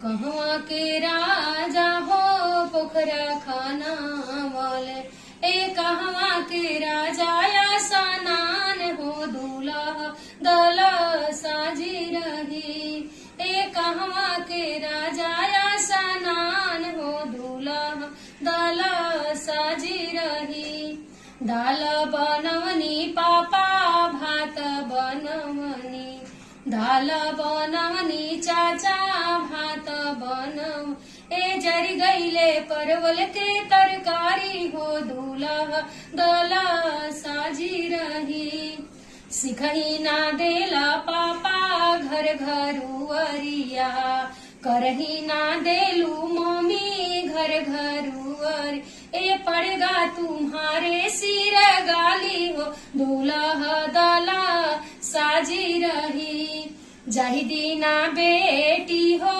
कहवा के राजा हो पोखरा खाना वाले, ए कहवा के राजा या सनान हो दूल्हा दल साजी रही। ए कहवा के राजा या सनान हो दूल्हा दल साजी रही। दाल बनवनी पापा भात बनवनी, दाल बनवनी चाचा भात बनव। ए जरी गईले परवल के तरकारी हो दूल्हा दला साजी रही। सिखही ना देला पापा घर घरुअरिया, करही ना देलू मम्मी घर घरुअर। ए पड़ेगा तुम्हारे सिर गाली हो दूल्हा दला साजी रही। जाहि दीना बेटी हो